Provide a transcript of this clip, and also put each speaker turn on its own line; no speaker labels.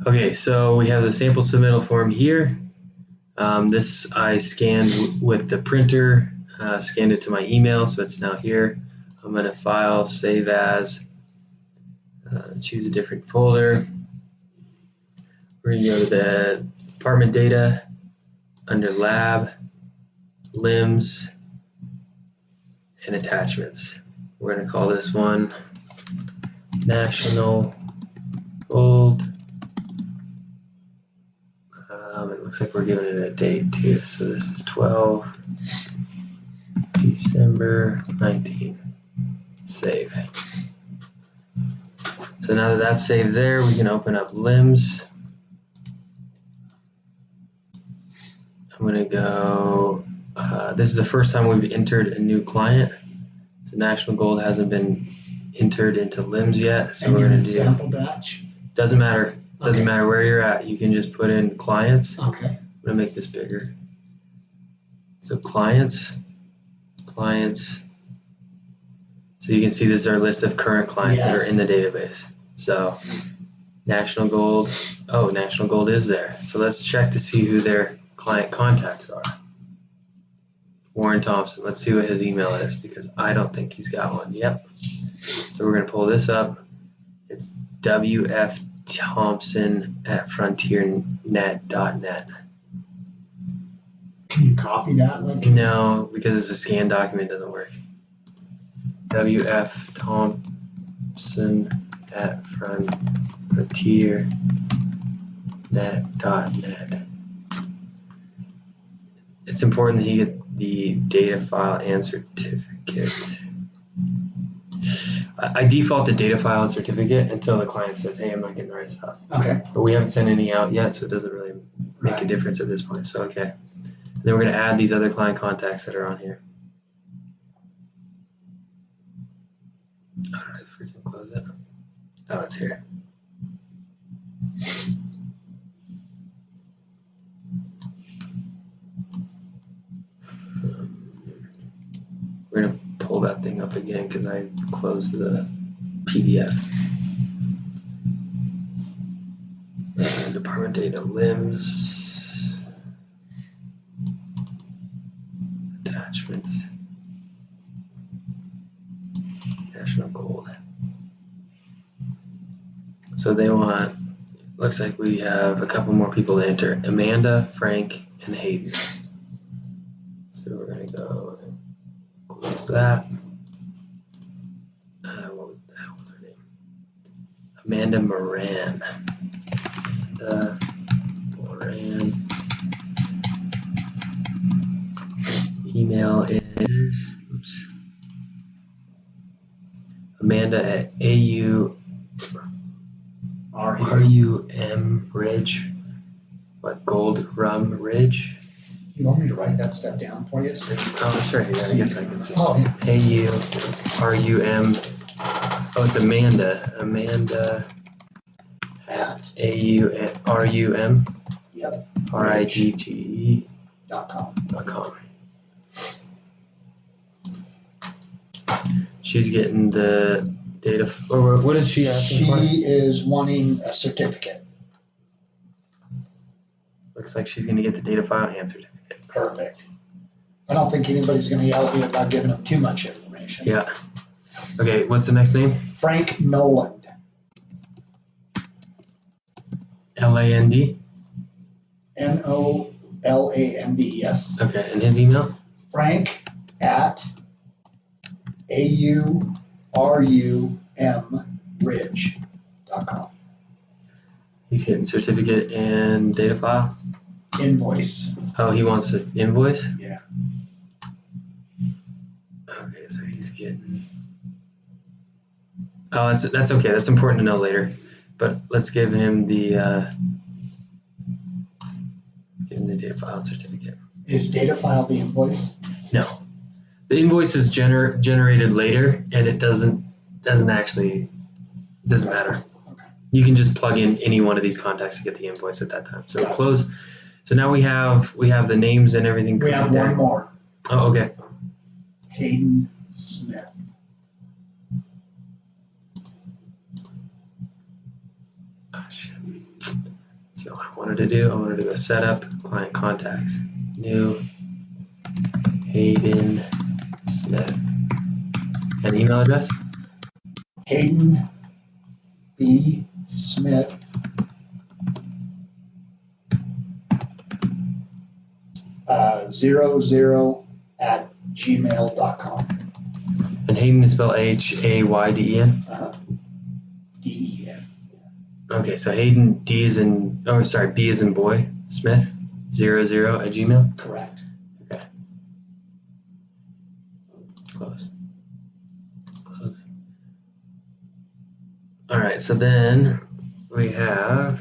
Okay, so we have the sample submittal form here. This I scanned with the printer, scanned it to my email, so it's now here. I'm going to file, save as, choose a different folder. We're going to go to the department data, under lab, limbs, and attachments. We're going to call this one National Gold. It looks like we're giving it a date too. So this is 12 December 19. Save. So now that that's saved there, we can open up limbs. I'm going to go, this is the first time we've entered a new client. So National Gold hasn't been entered into limbs yet. So
And
we're going to do,
sample batch?
doesn't matter. Doesn't matter where you're at. You can just put in clients.
Okay.
I'm going to make this bigger. So clients. So you can see this is our list of current clients that are in the database. So National Gold, National Gold is there. So let's check to see who their client contacts are. Warren Thompson, let's see what his email is because I don't think he's got one. Yep. So we're going to pull this up. It's wfthompson@frontiernet.net.
Can you copy that?
No, because it's a scanned document, it doesn't work. wfthompson@frontiernet.net. It's important that you get the data file and certificate. I default the data file and certificate until the client says, hey, I'm not getting the right stuff.
Okay.
But we haven't sent any out yet, so it doesn't really make a difference at this point. So, okay. And then we're going to add these other client contacts that are on here. How did I freaking close it? Oh, it's here. We're going to pull that thing up again because I closed the PDF. Department data, limbs, attachments, National Gold. So they want, looks like we have a couple more people to enter. Amanda, Frank, and Hayden. So we're going to go close that. What was her name? Amanda Moran. Email is Amanda at RUM Ridge. What, Gold Rum Ridge?
You want me to write that stuff down for you?
Oh, that's right. Yeah, I guess I can see.
Oh, yeah.
AURUM. Oh, it's Amanda. Amanda
at
AURUM.
Yep.
RIGGE.com. She's getting the data. Or what is she asking for?
She is wanting a certificate.
Looks like she's going to get the data file and certificate.
Perfect. I don't think anybody's going to yell at me about giving them too much information.
Yeah. Okay, what's the next name?
Frank Noland.
LAND?
NOLAND, yes.
Okay, and his email?
Frank at AURUMRidge.com.
He's getting certificate and data file?
Invoice.
Oh, he wants the invoice?
Yeah.
Okay, so he's getting... Oh, that's okay. That's important to know later. But let's give him the data file and certificate.
Is data file the invoice?
No. The invoice is generated later, and it doesn't matter.
Okay.
You can just plug in any one of these contacts to get the invoice at that time. So close. So now we have the names and everything.
We have one more.
Oh, okay.
Hayden Smith.
Oh, shit. So what I wanted to do a setup client contacts, new Hayden Smith, and email address.
Hayden B. Smith @00@gmail.com.
And Hayden is spelled Hayden.
DEN.
Okay, so Hayden B is in boy, Smith 00@gmail.
Correct.
Okay. Close. All right, so then we have